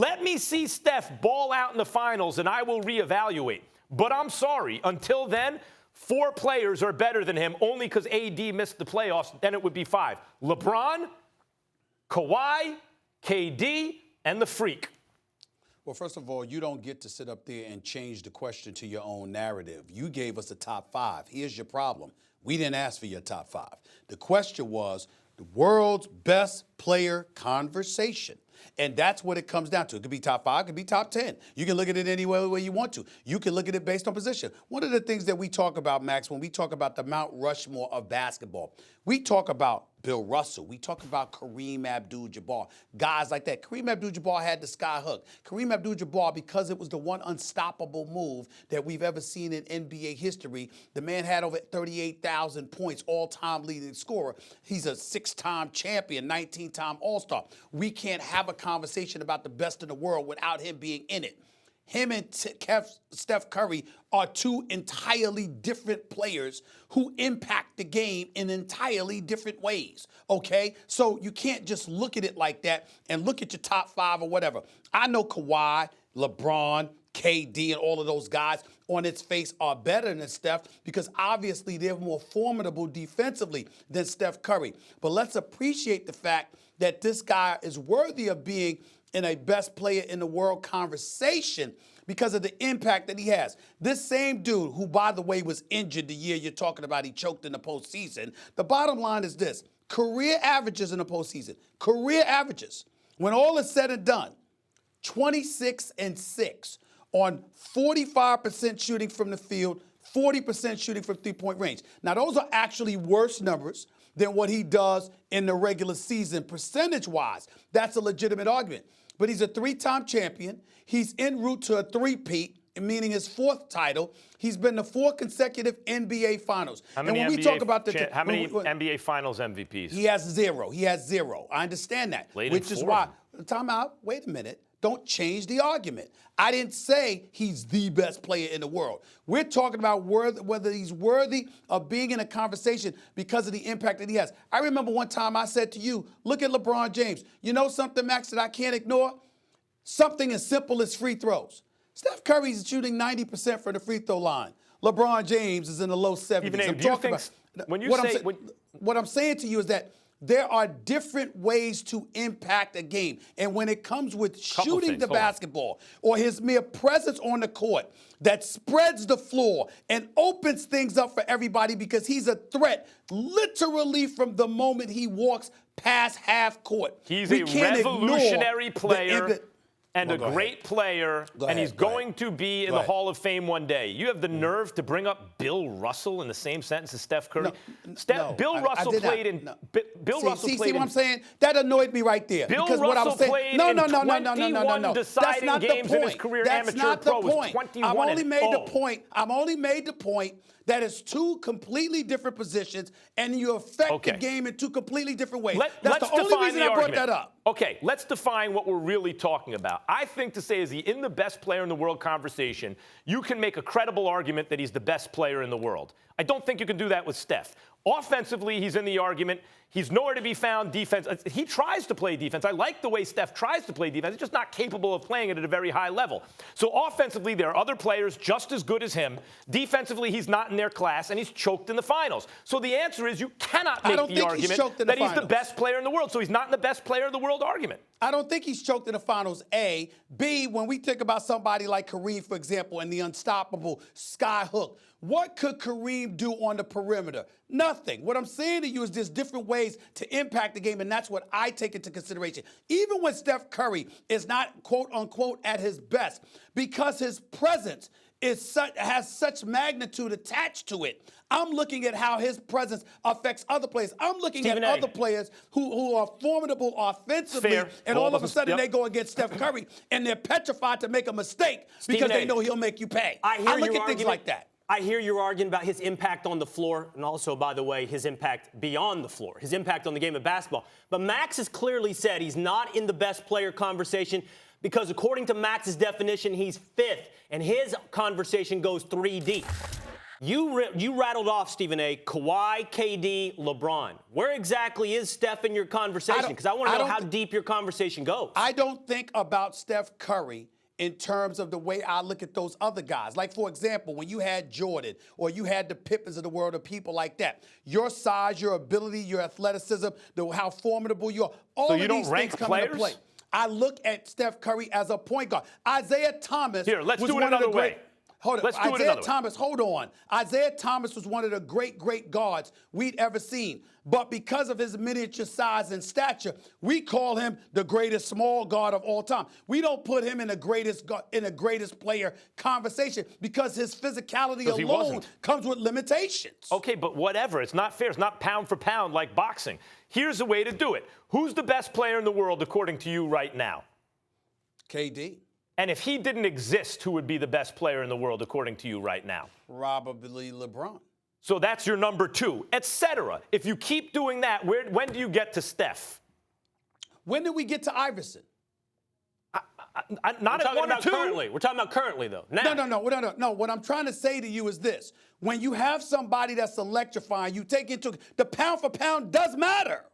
Let me see Steph ball out in the finals, and I will reevaluate. But I'm sorry. Until then, 4 players are better than him only because AD missed the playoffs. Then it would be 5. LeBron, Kawhi, KD, and the Freak. Well, first of all, you don't get to sit up there and change the question to your own narrative. You gave us a top 5. Here's your problem. We didn't ask for your top 5. The question was the world's best player conversation. And that's what it comes down to. It could be top 5, it could be top 10. You can look at it any way you want to. You can look at it based on position. One of the things that we talk about, Max, when we talk about the Mount Rushmore of basketball, we talk about Bill Russell. We talk about Kareem Abdul-Jabbar, guys like that. Kareem Abdul-Jabbar had the sky hook. Kareem Abdul-Jabbar, because it was the one unstoppable move that we've ever seen in NBA history, the man had over 38,000 points, all-time leading scorer. He's a 6-time champion, 19-time All-Star. We can't have a conversation about the best in the world without him being in it. Him and Steph Curry are 2 entirely different players who impact the game in entirely different ways, okay? So you can't just look at it like that and look at your top 5 or whatever. I know Kawhi, LeBron, KD, and all of those guys on its face are better than Steph because obviously they're more formidable defensively than Steph Curry. But let's appreciate the fact that this guy is worthy of being in a best player in the world conversation because of the impact that he has. This same dude, who, by the way, was injured the year you're talking about, he choked in the postseason. The bottom line is this: career averages in the postseason, career averages, when all is said and done, 26-6 on 45% shooting from the field, 40% shooting from three-point range. Now, those are actually worse numbers than what he does in the regular season percentage-wise. That's a legitimate argument. But he's a 3-time champion. He's en route to a 3-peat, meaning his 4th title. He's been to 4 consecutive NBA Finals. How many NBA Finals MVPs? He has 0. He has 0. I understand that. Which is why. Time out. Wait a minute. Don't change the argument. I didn't say he's the best player in the world. We're talking about whether he's worthy of being in a conversation because of the impact that he has. I remember one time I said to you, look at LeBron James. You know something, Max, that I can't ignore? Something as simple as free throws. Steph Curry's shooting 90% from the free throw line. LeBron James is in the low 70s. What I'm saying to you is that there are different ways to impact a game. And when it comes with shooting the basketball or his mere presence on the court that spreads the floor and opens things up for everybody because he's a threat literally from the moment he walks past half court. He's a revolutionary player. And a great player, and he's going to be in the Hall of Fame one day. You have the nerve to bring up Bill Russell in the same sentence as Steph Curry? Bill Russell played. See what I'm saying? That annoyed me right there. Bill Russell played in 21 deciding games in his career. Amateur pro was 21 I've only made the point that it's 2 completely different positions, and you affect the game in 2 completely different ways. That's the only reason I brought that up. Okay, let's define what we're really talking about. I think to say, is he in the best player in the world conversation, you can make a credible argument that he's the best player in the world. I don't think you can do that with Steph. Offensively, he's in the argument. He's nowhere to be found. Defense, he tries to play defense. I like the way Steph tries to play defense. He's just not capable of playing it at a very high level. So offensively, there are other players just as good as him. Defensively, he's not in their class, and he's choked in the finals. So the answer is you cannot make the argument that he's the best player in the world. So he's not in the best player in the world argument. I don't think he's choked in the finals, A. B, when we think about somebody like Kareem, for example, and the unstoppable sky hook, what could Kareem do on the perimeter? Nothing. What I'm saying to you is there's different ways to impact the game, and that's what I take into consideration. Even when Steph Curry is not, quote-unquote, at his best, because his presence has such magnitude attached to it, I'm looking at how his presence affects other players. I'm looking at other players who are formidable offensively, and all of a sudden they go against Steph Curry, and they're petrified to make a mistake because they know he'll make you pay. I look at things like that. I hear you're arguing about his impact on the floor and also, by the way, his impact beyond the floor, his impact on the game of basketball. But Max has clearly said he's not in the best player conversation because according to Max's definition, he's 5th, and his conversation goes 3 deep. You rattled off, Stephen A., Kawhi, KD, LeBron. Where exactly is Steph in your conversation? Because I want to know how deep your conversation goes. I don't think about Steph Curry in terms of the way I look at those other guys. Like, for example, when you had Jordan or you had the Pippins of the world or people like that, your size, your ability, your athleticism, how formidable you are, all of these things come into play. I look at Steph Curry as a point guard. Isaiah Thomas Here, let's was do it one of the another way. great. Hold on. Let's do it Isaiah another way. Thomas, hold on. Isaiah Thomas was one of the great guards we'd ever seen. But because of his miniature size and stature, we call him the greatest small guard of all time. We don't put him in the greatest player conversation because his physicality alone comes with limitations. Okay, but whatever. It's not fair. It's not pound for pound like boxing. Here's a way to do it. Who's the best player in the world according to you right now? KD. And if he didn't exist, who would be the best player in the world according to you right now? Probably LeBron. So that's your number 2, etc. If you keep doing that, when do you get to Steph? When did we get to Iverson? Not at 1 or 2. Currently. We're talking about currently, though. Now. No. What I'm trying to say to you is this. When you have somebody that's electrifying, you take into the pound for pound does matter.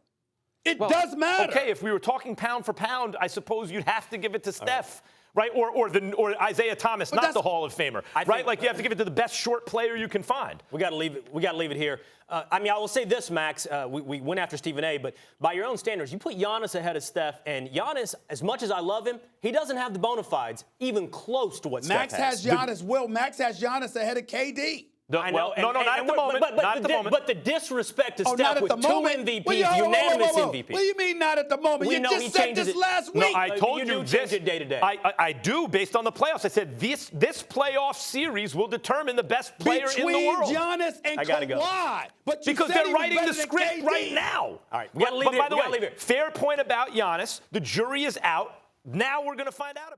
It does matter. Okay, if we were talking pound for pound, I suppose you'd have to give it to Steph. Right, or Isaiah Thomas, not the Hall of Famer, right? Like you have to give it to the best short player you can find. We got to leave it. We got to leave it here. I mean, I will say this, Max. We went after Stephen A., but by your own standards, you put Giannis ahead of Steph, and Giannis, as much as I love him, he doesn't have the bona fides even close to what Max Steph has. Max has Giannis ahead of KD. I know. No, not at the moment. Not at the moment. But the disrespect to Steph with 2 MVPs, Whoa. unanimous MVP. What do you mean not at the moment? You just said this last week. No, I told you this. Change it day to day. I do based on the playoffs. I said this playoff series will determine the best player in the world. Between Giannis and Kawhi. But because they're writing the script right now. All right, we got to leave it. By the way, fair point about Giannis. The jury is out. Now we're going to find out about it.